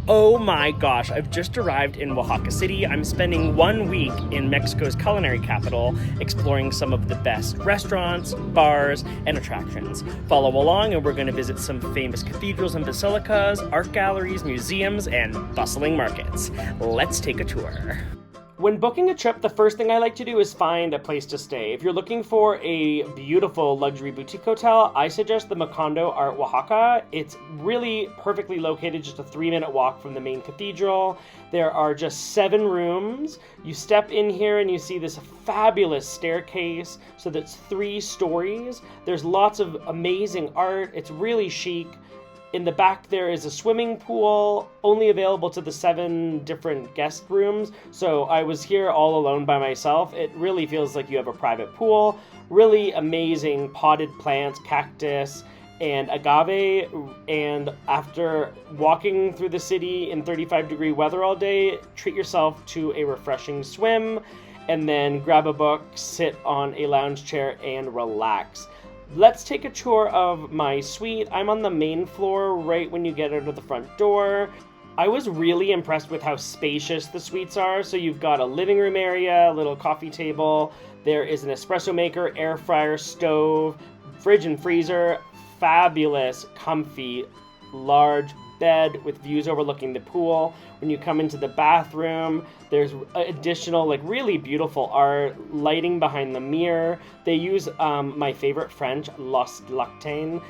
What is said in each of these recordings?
Oh my gosh, I've just arrived in Oaxaca City. I'm spending 1 week in Mexico's culinary capital, exploring some of the best restaurants, bars, and attractions. Follow along and we're going to visit some famous cathedrals and basilicas, art galleries, museums, and bustling markets. Let's take a tour. When booking a trip, the first thing I like to do is find a place to stay. If you're looking for a beautiful luxury boutique hotel, I suggest the Macondo Arte Oaxaca. It's really perfectly located, just a 3-minute walk from the main cathedral. There are just 7 rooms. You step in here and you see this fabulous staircase, so that's 3 stories. There's lots of amazing art. It's really chic. In the back there is a swimming pool, only available to the 7 different guest rooms. So I was here all alone by myself. It really feels like you have a private pool. Really amazing potted plants, cactus, and agave. And after walking through the city in 35-degree weather all day, treat yourself to a refreshing swim, and then grab a book, sit on a lounge chair, and relax. Let's take a tour of my suite. I'm on the main floor right when you get out of the front door. I was really impressed with how spacious the suites are. So you've got a living room area, a little coffee table. There is an espresso maker, air fryer, stove, fridge and freezer. Fabulous, comfy, large bed with views overlooking the pool. When you come into the bathroom, there's additional really beautiful art, lighting behind the mirror. They use my favorite French, L'Os Lactane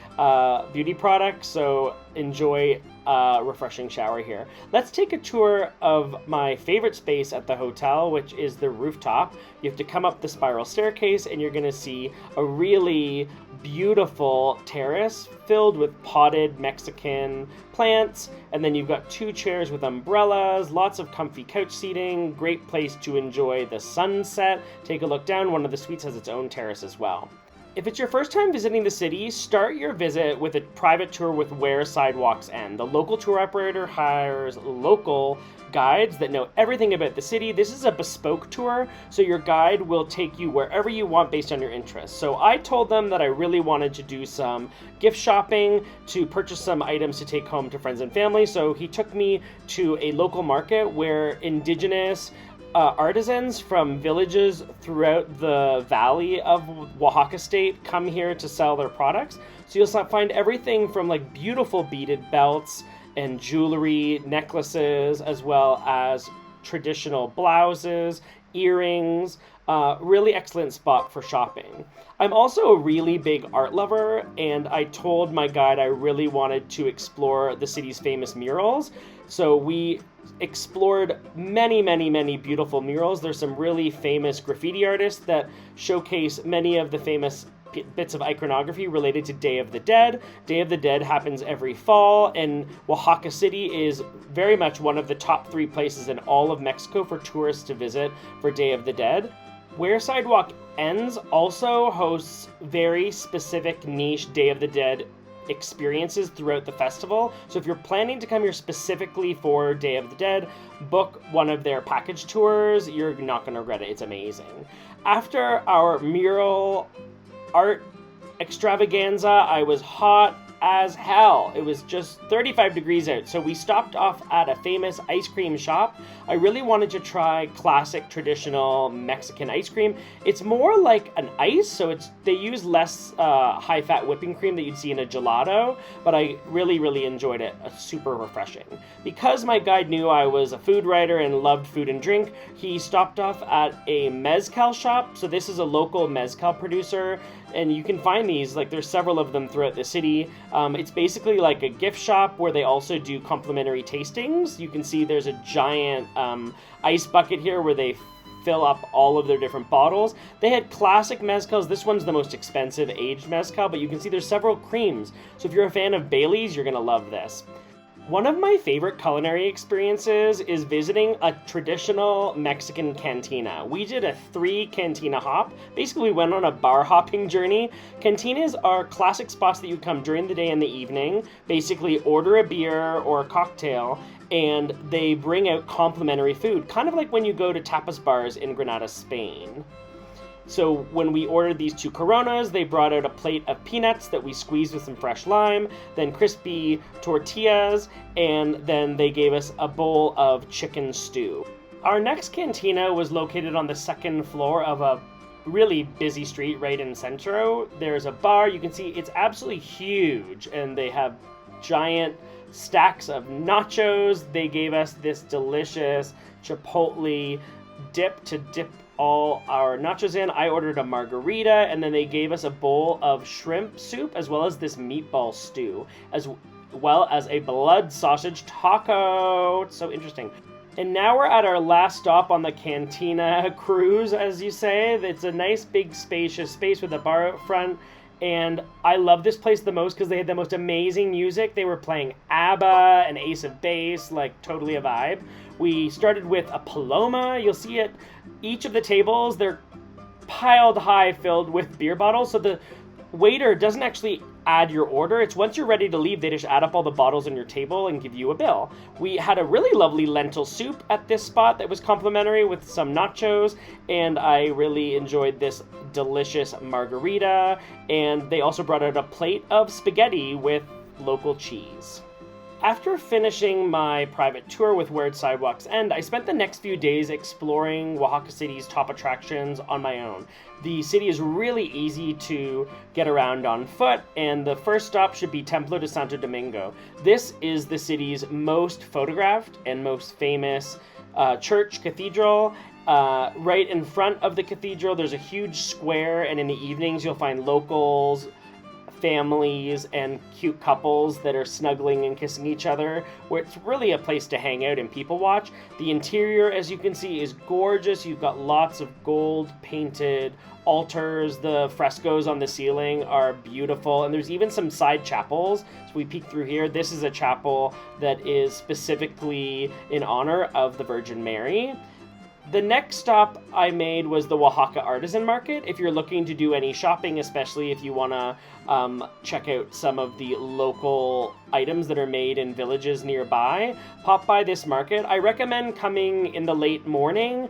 beauty products, so enjoy a refreshing shower here. Let's take a tour of my favorite space at the hotel, which is the rooftop. You have to come up the spiral staircase and you're going to see a really beautiful terrace filled with potted Mexican plants, and then you've got 2 chairs with umbrellas, lots of comfy couch seating, great place to enjoy the sunset. Take a look down. One of the suites has its own terrace as well. If it's your first time visiting the city, start your visit with a private tour with Where Sidewalks End. The local tour operator hires local guides that know everything about the city. This is a bespoke tour, so your guide will take you wherever you want based on your interests. So I told them that I really wanted to do some gift shopping, to purchase some items to take home to friends and family. So he took me to a local market where indigenous artisans from villages throughout the valley of Oaxaca State come here to sell their products. So you'll find everything from beautiful beaded belts and jewelry, necklaces, as well as traditional blouses, earrings. Really excellent spot for shopping. I'm also a really big art lover, and I told my guide I really wanted to explore the city's famous murals. So we explored many beautiful murals. There's some really famous graffiti artists that showcase many of the famous bits of iconography related to Day of the Dead. Day of the Dead happens every fall, and Oaxaca City is very much one of the top 3 places in all of Mexico for tourists to visit for Day of the Dead. Where Sidewalk Ends also hosts very specific niche Day of the Dead experiences throughout the festival. So if you're planning to come here specifically for Day of the Dead, book one of their package tours. You're not going to regret it. It's amazing. After our mural art extravaganza, I was hot as hell. It was just 35 degrees out, so we stopped off at a famous ice cream shop. I really wanted to try classic traditional Mexican ice cream. It's more like an ice, so they use less high-fat whipping cream that you'd see in a gelato, but I really enjoyed it. Super refreshing. Because my guide knew I was a food writer and loved food and drink, he stopped off at a mezcal shop. So this is a local mezcal producer, and you can find these, there's several of them throughout the city. It's basically like a gift shop where they also do complimentary tastings. You can see there's a giant ice bucket here where they fill up all of their different bottles. They had classic mezcals. This one's the most expensive aged mezcal, but you can see there's several creams. So if you're a fan of Bailey's, you're gonna love this. One of my favorite culinary experiences is visiting a traditional Mexican cantina. We did a 3 cantina hop. Basically, we went on a bar hopping journey. Cantinas are classic spots that you come during the day and the evening, basically order a beer or a cocktail, and they bring out complimentary food, kind of like when you go to tapas bars in Granada, Spain. So when we ordered these 2 Coronas, they brought out a plate of peanuts that we squeezed with some fresh lime, then crispy tortillas, and then they gave us a bowl of chicken stew. Our next cantina was located on the 2nd floor of a really busy street right in Centro. There's a bar. You can see it's absolutely huge, and they have giant stacks of nachos. They gave us this delicious chipotle dip to dip all our nachos in. I ordered a margarita, and then they gave us a bowl of shrimp soup as well as this meatball stew, as well as a blood sausage taco. It's so interesting. And now we're at our last stop on the Cantina cruise, as you say. It's a nice, big, spacious space with a bar out front. And I love this place the most because they had the most amazing music. They were playing ABBA and Ace of Base, like totally a vibe. We started with a Paloma. You'll see at each of the tables, they're piled high filled with beer bottles. So the waiter doesn't actually add your order. It's once you're ready to leave, they just add up all the bottles on your table and give you a bill. We had a really lovely lentil soup at this spot that was complimentary with some nachos, and I really enjoyed this delicious margarita, and they also brought out a plate of spaghetti with local cheese. After finishing my private tour with Where Sidewalks End, I spent the next few days exploring Oaxaca City's top attractions on my own. The city is really easy to get around on foot, and the first stop should be Templo de Santo Domingo. This is the city's most photographed and most famous church cathedral. Right in front of the cathedral, there's a huge square, and in the evenings you'll find locals, families, and cute couples that are snuggling and kissing each other, where it's really a place to hang out and people watch. The interior, as you can see, is gorgeous. You've got lots of gold painted altars. The frescoes on the ceiling are beautiful, and there's even some side chapels. So we peek through here. This is a chapel that is specifically in honor of the Virgin Mary. The next stop I made was the Oaxaca Artisan Market. If you're looking to do any shopping, especially if you want to check out some of the local items that are made in villages nearby, pop by this market. I recommend coming in the late morning.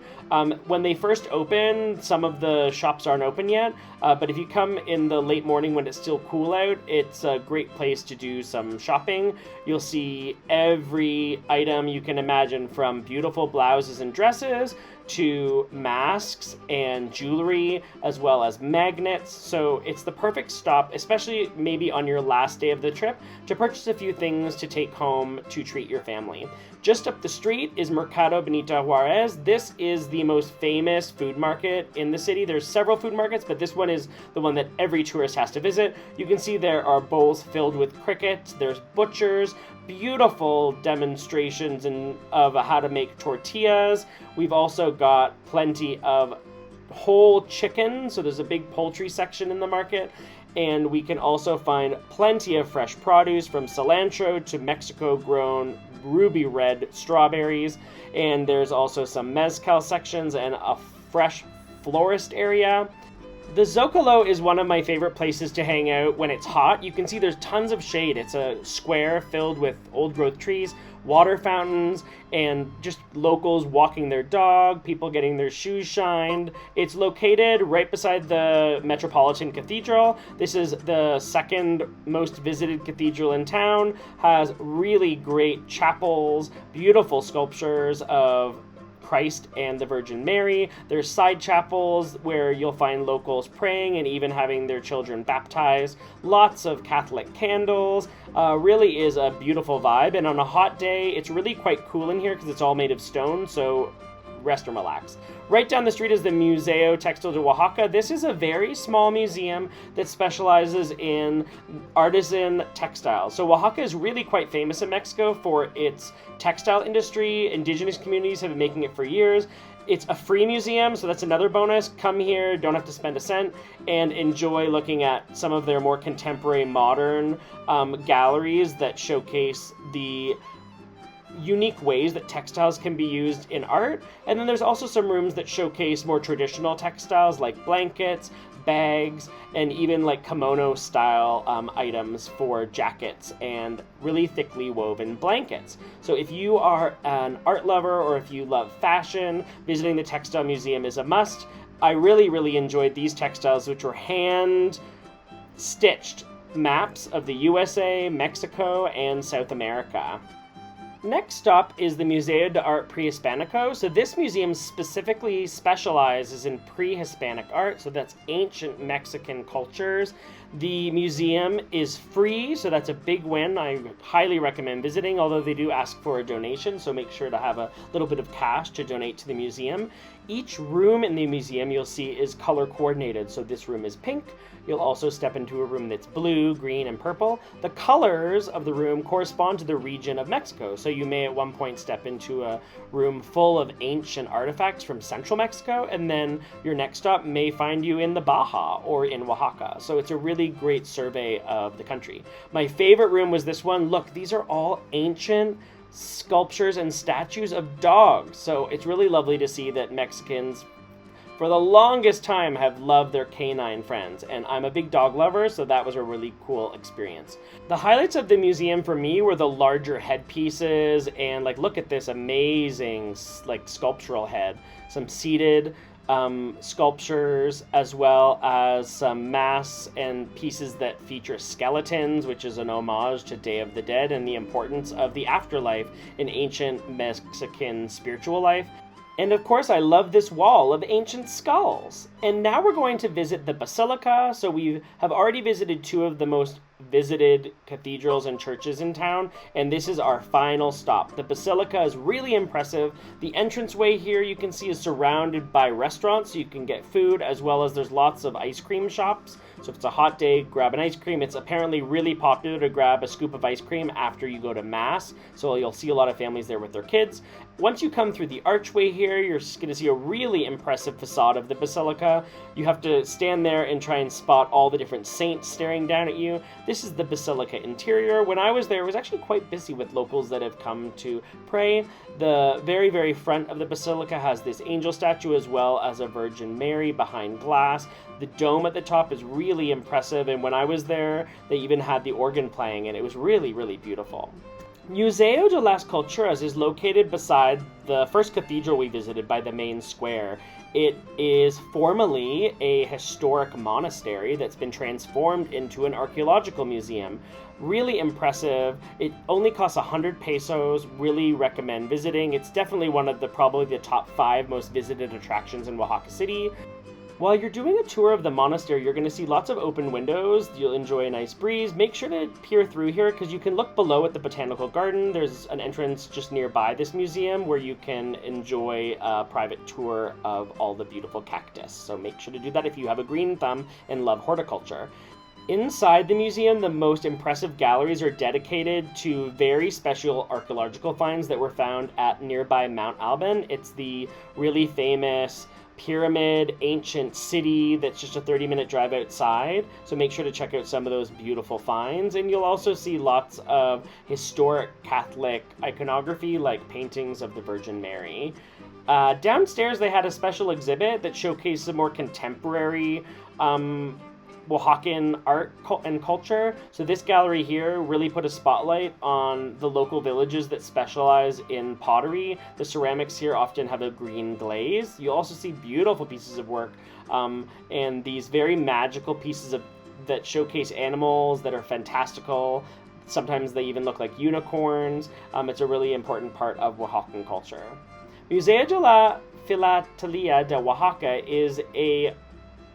When they first open, some of the shops aren't open yet, but if you come in the late morning when it's still cool out, it's a great place to do some shopping. You'll see every item you can imagine, from beautiful blouses and dresses to masks and jewelry, as well as magnets. So it's the perfect stop, especially maybe on your last day of the trip, to purchase a few things to take home to treat your family. Just up the street is Mercado Benito Juárez. This is the most famous food market in the city. There's several food markets, but this one is the one that every tourist has to visit. You can see there are bowls filled with crickets. There's butchers, beautiful demonstrations of how to make tortillas. We've also got plenty of whole chicken, so there's a big poultry section in the market. And we can also find plenty of fresh produce, from cilantro to Mexico-grown ruby red strawberries. And there's also some mezcal sections and a fresh florist area. The Zócalo is one of my favorite places to hang out when it's hot. You can see there's tons of shade. It's a square filled with old growth trees, water fountains, and just locals walking their dog, people getting their shoes shined. It's located right beside the Metropolitan Cathedral. This is the second most visited cathedral in town, has really great chapels, beautiful sculptures of Christ and the Virgin Mary. There's side chapels where you'll find locals praying and even having their children baptized. Lots of Catholic candles. Really is a beautiful vibe. And on a hot day, it's really quite cool in here because it's all made of stone, so rest and relax. Right down the street is the Museo Textile de Oaxaca. This is a very small museum that specializes in artisan textiles. So Oaxaca is really quite famous in Mexico for its textile industry. Indigenous communities have been making it for years. It's a free museum, so that's another bonus. Come here, don't have to spend a cent, and enjoy looking at some of their more contemporary, modern galleries that showcase the unique ways that textiles can be used in art. And then there's also some rooms that showcase more traditional textiles like blankets, bags, and even like kimono style items for jackets and really thickly woven blankets. So if you are an art lover or if you love fashion, visiting the textile museum is a must. I really enjoyed these textiles, which were hand-stitched maps of the USA, Mexico, and South America. Next up is the Museo de Art Pispanico. So this museum specifically specializes in pre-Hispanic art, so that's ancient Mexican cultures. The museum is free, so that's a big win. I highly recommend visiting, although they do ask for a donation, so make sure to have a little bit of cash to donate to the museum. Each room in the museum you'll see is color coordinated, so this room is pink. You'll also step into a room that's blue, green, and purple. The colors of the room correspond to the region of Mexico, so you may at one point step into a room full of ancient artifacts from central Mexico, and then your next stop may find you in the Baja or in Oaxaca. So it's a really great survey of the country. My favorite room was this one. Look, these are all ancient sculptures and statues of dogs. So it's really lovely to see that Mexicans, for the longest time, have loved their canine friends, and I'm a big dog lover, so that was a really cool experience. The highlights of the museum for me were the larger headpieces, and look at this amazing sculptural head, some seated sculptures, as well as some masks and pieces that feature skeletons, which is an homage to Day of the Dead and the importance of the afterlife in ancient Mexican spiritual life. And of course, I love this wall of ancient skulls. And now we're going to visit the Basilica. So we have already visited two of the most visited cathedrals and churches in town, and this is our final stop. The Basilica is really impressive. The entranceway here you can see is surrounded by restaurants, so you can get food, as well as there's lots of ice cream shops. So if it's a hot day, grab an ice cream. It's apparently really popular to grab a scoop of ice cream after you go to Mass, so you'll see a lot of families there with their kids. Once you come through the archway here, you're going to see a really impressive facade of the Basilica. You have to stand there and try and spot all the different saints staring down at you. This is the Basilica interior. When I was there, it was actually quite busy with locals that have come to pray. The very front of the Basilica has this angel statue, as well as a Virgin Mary behind glass. The dome at the top is really impressive, and when I was there, they even had the organ playing, and it was really beautiful. Museo de las Culturas is located beside the first cathedral we visited by the main square. It is formerly a historic monastery that's been transformed into an archaeological museum. Really impressive. It only costs 100 pesos. Really recommend visiting. It's definitely one of probably the top 5 most visited attractions in Oaxaca City. While you're doing a tour of the monastery, you're going to see lots of open windows. You'll enjoy a nice breeze. Make sure to peer through here because you can look below at the botanical garden. There's an entrance just nearby this museum where you can enjoy a private tour of all the beautiful cactus. So make sure to do that if you have a green thumb and love horticulture. Inside the museum, the most impressive galleries are dedicated to very special archaeological finds that were found at nearby Mont Alban. It's the really famous pyramid ancient city that's just a 30-minute drive outside, so make sure to check out some of those beautiful finds. And you'll also see lots of historic Catholic iconography, like paintings of the Virgin Mary. Downstairs they had a special exhibit that showcased some more contemporary Oaxacan art and culture. So this gallery here really put a spotlight on the local villages that specialize in pottery. The ceramics here often have a green glaze. You also see beautiful pieces of work and these very magical pieces that showcase animals that are fantastical. Sometimes they even look like unicorns. It's a really important part of Oaxacan culture. Museo de la Filatelia de Oaxaca is a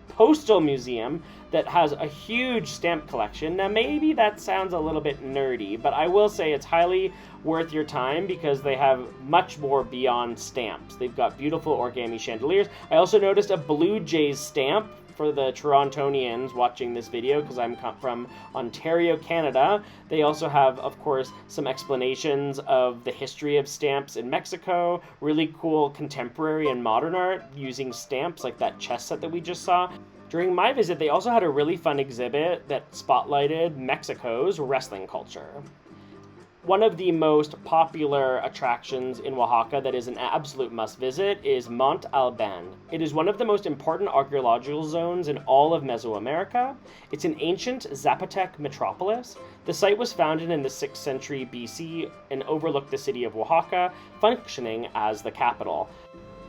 postal museum that has a huge stamp collection. Now maybe that sounds a little bit nerdy, but I will say it's highly worth your time because they have much more beyond stamps. They've got beautiful origami chandeliers. I also noticed a Blue Jays stamp for the Torontonians watching this video because I'm from Ontario, Canada. They also have, of course, some explanations of the history of stamps in Mexico, really cool contemporary and modern art using stamps like that chess set that we just saw. During my visit, they also had a really fun exhibit that spotlighted Mexico's wrestling culture. One of the most popular attractions in Oaxaca that is an absolute must-visit is Mont Alban. It is one of the most important archaeological zones in all of Mesoamerica. It's an ancient Zapotec metropolis. The site was founded in the 6th century BC and overlooked the city of Oaxaca, functioning as the capital.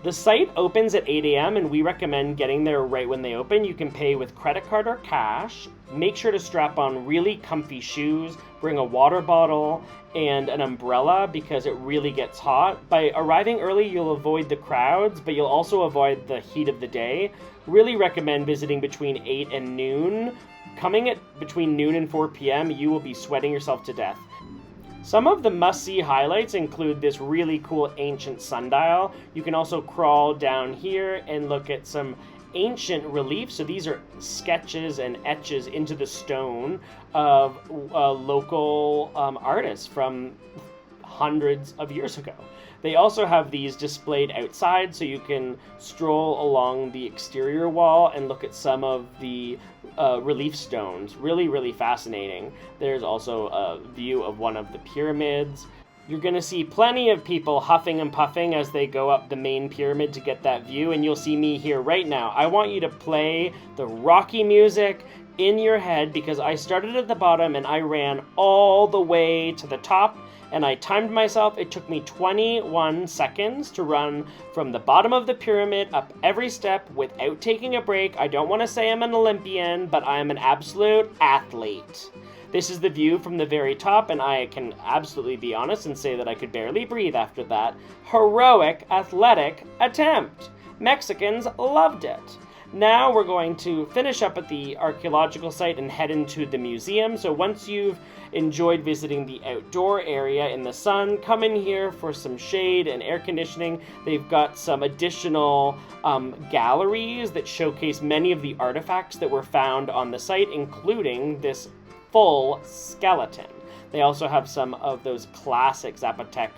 The site opens at 8 a.m. and we recommend getting there right when they open. You can pay with credit card or cash. Make sure to strap on really comfy shoes, bring a water bottle, and an umbrella because it really gets hot. By arriving early, you'll avoid the crowds, but you'll also avoid the heat of the day. Really recommend visiting between 8 and noon. Coming at between noon and 4 p.m., you will be sweating yourself to death. Some of the must-see highlights include this really cool ancient sundial. You can also crawl down here and look at some ancient reliefs. So these are sketches and etches into the stone of local artists from hundreds of years ago. They also have these displayed outside, so you can stroll along the exterior wall and look at some of the relief stones. Really, really fascinating. There's also a view of one of the pyramids. You're going to see plenty of people huffing and puffing as they go up the main pyramid to get that view, and you'll see me here right now. I want you to play the Rocky music in your head because I started at the bottom and I ran all the way to the top, and I timed myself. It took me 21 seconds to run from the bottom of the pyramid up every step without taking a break. I don't want to say I'm an Olympian, but I am an absolute athlete. This is the view from the very top, and I can absolutely be honest and say that I could barely breathe after that heroic athletic attempt. Mexicans loved it. Now we're going to finish up at the archaeological site and head into the museum. So once you've enjoyed visiting the outdoor area in the sun, come in here for some shade and air conditioning. They've got some additional galleries that showcase many of the artifacts that were found on the site, including this full skeleton. They also have some of those classic Zapotec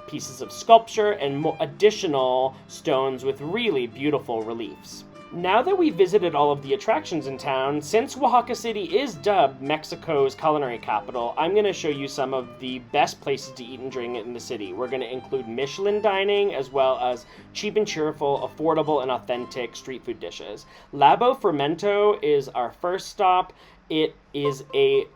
pieces of sculpture and additional stones with really beautiful reliefs. Now that we've visited all of the attractions in town, since Oaxaca City is dubbed Mexico's culinary capital, I'm going to show you some of the best places to eat and drink in the city. We're going to include Michelin dining as well as cheap and cheerful, affordable, and authentic street food dishes. Labo Fermentoto is our first stop. It is a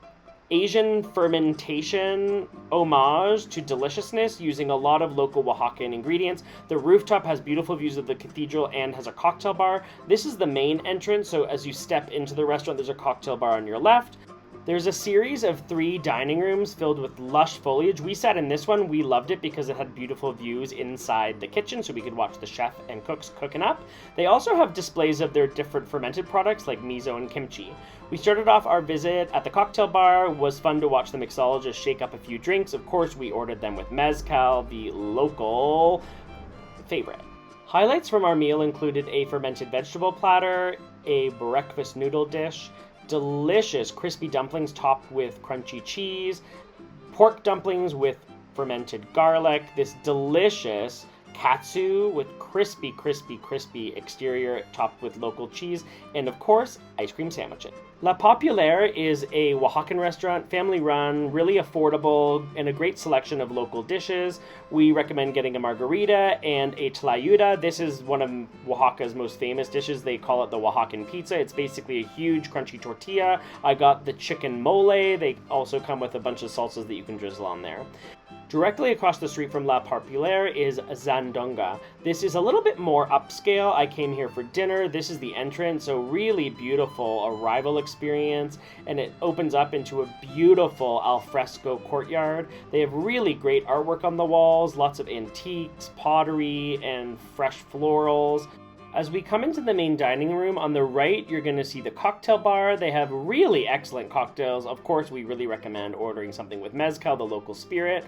Asian fermentation homage to deliciousness using a lot of local Oaxacan ingredients. The rooftop has beautiful views of the cathedral and has a cocktail bar. This is the main entrance, so as you step into the restaurant, there's a cocktail bar on your left. There's a series of 3 dining rooms filled with lush foliage. We sat in this one. We loved it because it had beautiful views inside the kitchen, so we could watch the chef and cooks cooking up. They also have displays of their different fermented products like miso and kimchi. We started off our visit at the cocktail bar. It was fun to watch the mixologist shake up a few drinks. Of course, we ordered them with mezcal, the local favorite. Highlights from our meal included a fermented vegetable platter, a breakfast noodle dish, delicious crispy dumplings topped with crunchy cheese, pork dumplings with fermented garlic, this delicious katsu with crispy exterior topped with local cheese, and of course, ice cream sandwiches. La Populaire is a Oaxacan restaurant, family run, really affordable, and a great selection of local dishes. We recommend getting a margarita and a tlayuda. This is one of Oaxaca's most famous dishes. They call it the Oaxacan pizza. It's basically a huge crunchy tortilla. I got the chicken mole. They also come with a bunch of salsas that you can drizzle on there. Directly across the street from La Populaire is Zandonga. This is a little bit more upscale. I came here for dinner. This is the entrance, so really beautiful arrival experience, and it opens up into a beautiful alfresco courtyard. They have really great artwork on the walls, lots of antiques, pottery, and fresh florals. As we come into the main dining room, on the right, you're going to see the cocktail bar. They have really excellent cocktails. Of course, we really recommend ordering something with mezcal, the local spirit.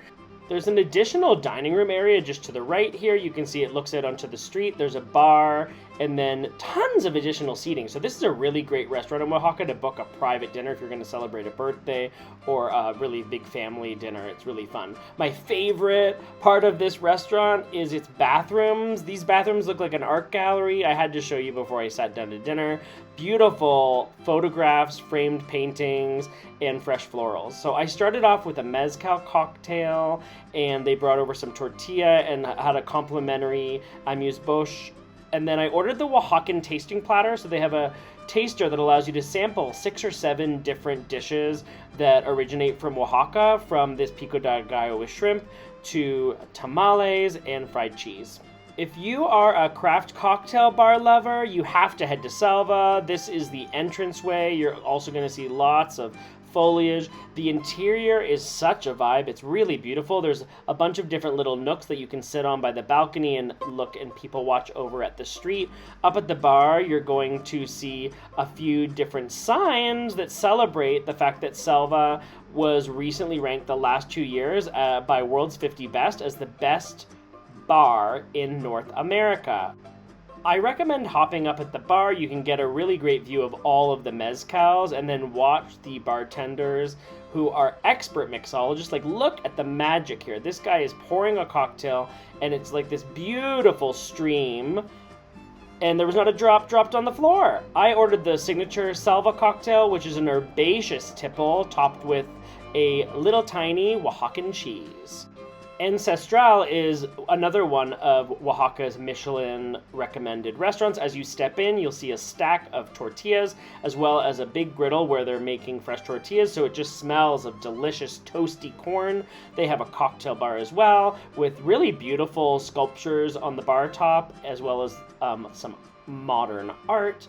There's an additional dining room area just to the right here. You can see it looks out onto the street. There's a bar and then tons of additional seating. So this is a really great restaurant in Oaxaca to book a private dinner if you're going to celebrate a birthday or a really big family dinner. It's really fun. My favorite part of this restaurant is its bathrooms. These bathrooms look like an art gallery. I had to show you before I sat down to dinner. Beautiful photographs, framed paintings, and fresh florals. So I started off with a mezcal cocktail, and they brought over some tortilla and had a complimentary amuse-bouche. And then I ordered the Oaxacan tasting platter. So they have a taster that allows you to sample 6 or 7 different dishes that originate from Oaxaca, from this pico de gallo with shrimp to tamales and fried cheese. If you are a craft cocktail bar lover, you have to head to Selva. This is the entranceway. You're also going to see lots of foliage. The interior is such a vibe. It's really beautiful. There's a bunch of different little nooks that you can sit on by the balcony and look and people watch over at the street. Up at the bar, you're going to see a few different signs that celebrate the fact that Selva was recently ranked the last 2 years by World's 50 Best as the best bar in North America. I recommend hopping up at the bar. You can get a really great view of all of the mezcals and then watch the bartenders who are expert mixologists. Like, look at the magic here. This guy is pouring a cocktail and it's like this beautiful stream and there was not a drop dropped on the floor. I ordered the signature Selva cocktail, which is an herbaceous tipple topped with a little tiny Oaxacan cheese. Ancestral is another one of Oaxaca's Michelin recommended restaurants. As you step in, you'll see a stack of tortillas as well as a big griddle where they're making fresh tortillas, so it just smells of delicious toasty corn. They have a cocktail bar as well with really beautiful sculptures on the bar top as well as some modern art.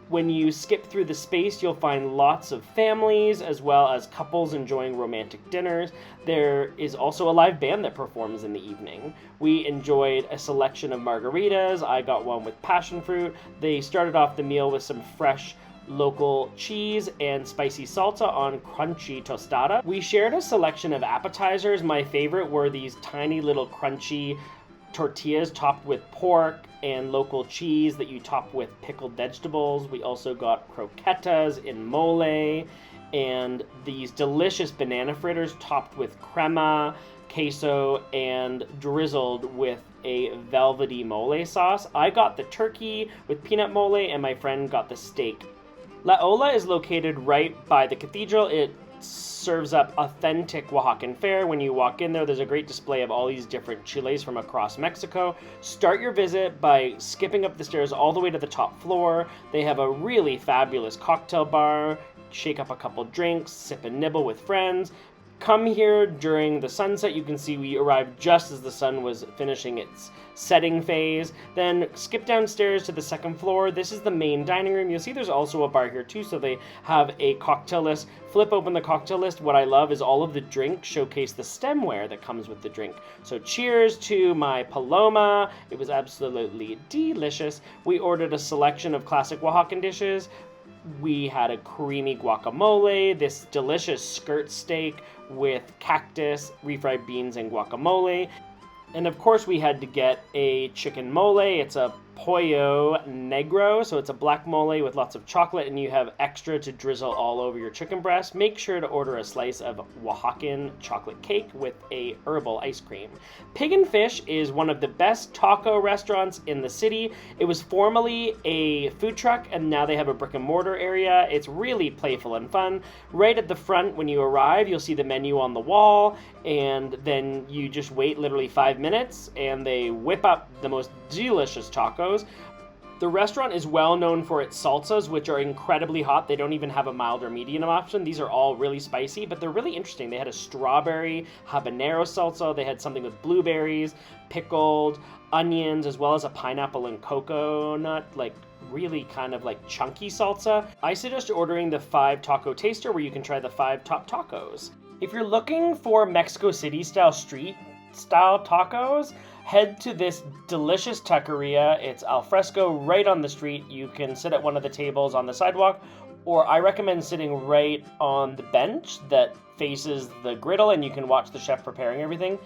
When you skip through the space, you'll find lots of families as well as couples enjoying romantic dinners. There is also a live band that performs in the evening. We enjoyed a selection of margaritas. I got one with passion fruit. They started off the meal with some fresh local cheese and spicy salsa on crunchy tostada. We shared a selection of appetizers. My favorite were these tiny little crunchy tortillas topped with pork and local cheese that you top with pickled vegetables. We also got croquetas in mole and these delicious banana fritters topped with crema, queso, and drizzled with a velvety mole sauce. I got the turkey with peanut mole and my friend got the steak. La Ola is located right by the cathedral. It serves up authentic Oaxacan fare. When you walk in there, there's a great display of all these different chiles from across Mexico. Start your visit by skipping up the stairs all the way to the top floor. They have a really fabulous cocktail bar. Shake up a couple drinks, sip and nibble with friends. Come here during the sunset. You can see we arrived just as the sun was finishing its setting phase. Then skip downstairs to the second floor. This is the main dining room. You'll see there's also a bar here too, so they have a cocktail list. Flip open the cocktail list. What I love is all of the drinks showcase the stemware that comes with the drink. So cheers to my Paloma. It was absolutely delicious. We ordered a selection of classic Oaxacan dishes. We had a creamy guacamole, this delicious skirt steak with cactus, refried beans, and guacamole. And of course we had to get a chicken mole. It's a pollo negro, so it's a black mole with lots of chocolate, and you have extra to drizzle all over your chicken breast. Make sure to order a slice of Oaxacan chocolate cake with a herbal ice cream. Pig and Fish is one of the best taco restaurants in the city. It was formerly a food truck, and now they have a brick and mortar area. It's really playful and fun. Right at the front, when you arrive, you'll see the menu on the wall, and then you just wait literally 5 minutes, and they whip up the most delicious tacos. The restaurant is well known for its salsas, which are incredibly hot. They don't even have a mild or medium option. These are all really spicy, but they're really interesting. They had a strawberry habanero salsa. They had something with blueberries, pickled onions, as well as a pineapple and coconut, like really kind of like chunky salsa. I suggest ordering the 5 taco taster where you can try the 5 top tacos. If you're looking for Mexico City style street style tacos, head to this delicious taqueria. It's al fresco right on the street. You can sit at one of the tables on the sidewalk, or I recommend sitting right on the bench that faces the griddle and you can watch the chef preparing everything.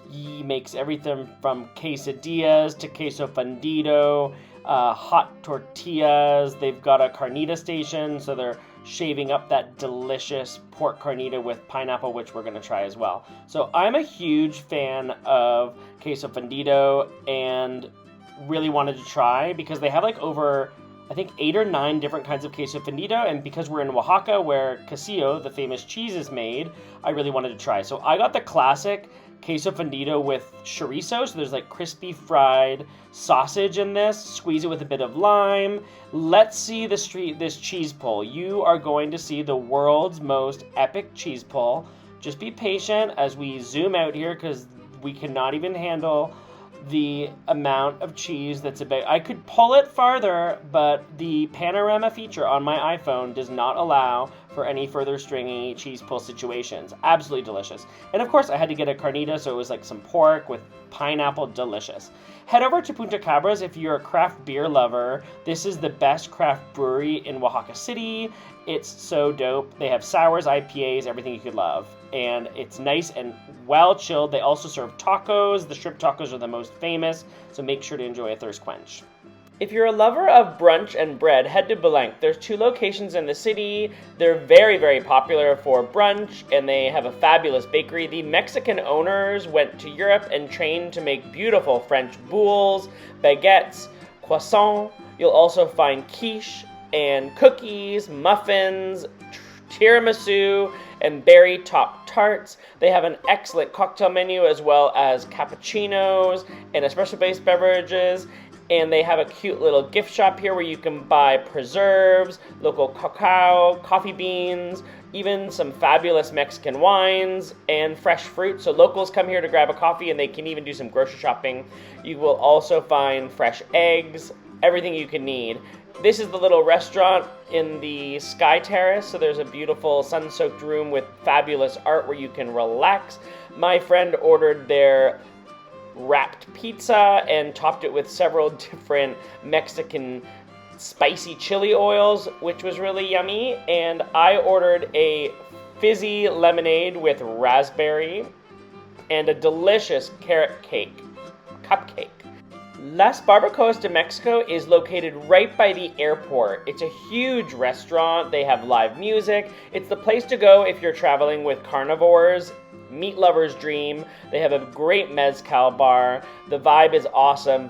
He makes everything from quesadillas to queso fundido, hot tortillas. They've got a carnita station, so they're shaving up that delicious pork carnita with pineapple, which we're going to try as well. So I'm a huge fan of queso fundido and really wanted to try because they have like over, I think, 8 or 9 different kinds of queso fundido, and because we're in Oaxaca where quesillo, the famous cheese, is made, I really wanted to try. So I got the classic queso fundido with chorizo, so there's like crispy fried sausage in this. Squeeze it with a bit of lime. Let's see this cheese pull. You are going to see the world's most epic cheese pull. Just be patient as we zoom out here because we cannot even handle the amount of cheese that's about. I could pull it farther, but the panorama feature on my iPhone does not allow for any further stringy cheese pull situations. Absolutely delicious. And of course, I had to get a carnita, so it was like some pork with pineapple, delicious. Head over to Puna Cabras if you're a craft beer lover. This is the best craft brewery in Oaxaca City. It's so dope. They have sours, IPAs, everything you could love. And it's nice and well chilled. They also serve tacos. The shrimp tacos are the most famous, so make sure to enjoy a thirst quench. If you're a lover of brunch and bread, head to Belenc. There's 2 locations in the city. They're very, very popular for brunch, and they have a fabulous bakery. The Mexican owners went to Europe and trained to make beautiful French boules, baguettes, croissants. You'll also find quiche and cookies, muffins, tiramisu, and berry-topped tarts. They have an excellent cocktail menu as well as cappuccinos and espresso-based beverages. And they have a cute little gift shop here where you can buy preserves, local cacao, coffee beans, even some fabulous Mexican wines and fresh fruit. So locals come here to grab a coffee, and they can even do some grocery shopping. You will also find fresh eggs, everything you can need. This is the little restaurant in the Sky Terrace, so there's a beautiful sun-soaked room with fabulous art where you can relax. My friend ordered their wrapped pizza and topped it with several different Mexican spicy chili oils, which was really yummy. And I ordered a fizzy lemonade with raspberry and a delicious carrot cake, cupcake. Las Barbacoas de Mexico is located right by the airport. It's a huge restaurant. They have live music. It's the place to go if you're traveling with carnivores. Meat lover's dream. They have a great mezcal bar. The vibe is awesome.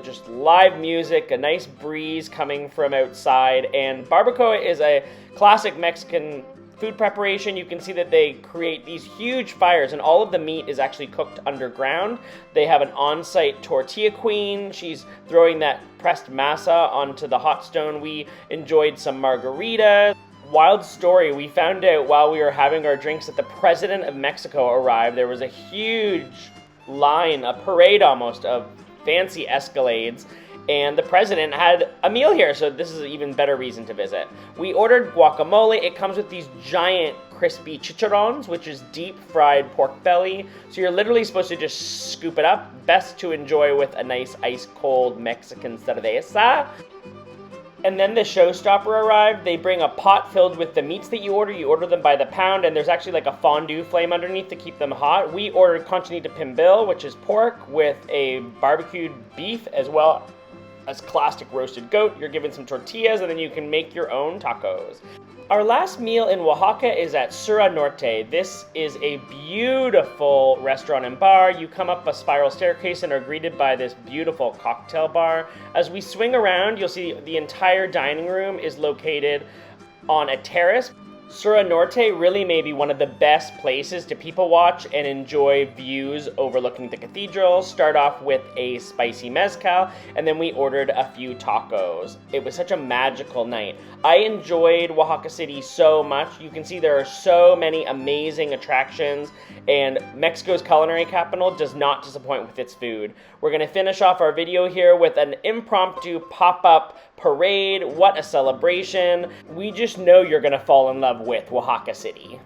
Just live music, a nice breeze coming from outside. And barbacoa is a classic Mexican food preparation. You can see that they create these huge fires, and all of the meat is actually cooked underground. They have an on-site tortilla queen. She's throwing that pressed masa onto the hot stone. We enjoyed some margaritas. Wild story, we found out while we were having our drinks that the president of Mexico arrived. There was a huge line, a parade almost, of fancy Escalades, and the president had a meal here, so this is an even better reason to visit. We ordered guacamole. It comes with these giant crispy chicharrones, which is deep fried pork belly, so you're literally supposed to just scoop it up. Best to enjoy with a nice ice cold Mexican cerveza. And then the showstopper arrived. They bring a pot filled with the meats that you order. You order them by the pound, and there's actually like a fondue flame underneath to keep them hot. We ordered conchinita pibil, which is pork, with a barbecued beef as well as classic roasted goat. You're given some tortillas, and then you can make your own tacos. Our last meal in Oaxaca is at Sura Norte. This is a beautiful restaurant and bar. You come up a spiral staircase and are greeted by this beautiful cocktail bar. As we swing around, you'll see the entire dining room is located on a terrace. Sura Norte really may be one of the best places to people watch and enjoy views overlooking the cathedral. Start off with a spicy mezcal, and then we ordered a few tacos. It was such a magical night. I enjoyed Oaxaca City so much. You can see there are so many amazing attractions, and Mexico's culinary capital does not disappoint with its food. We're going to finish off our video here with an impromptu pop-up parade. What a celebration. We just know you're going to fall in love with Oaxaca City.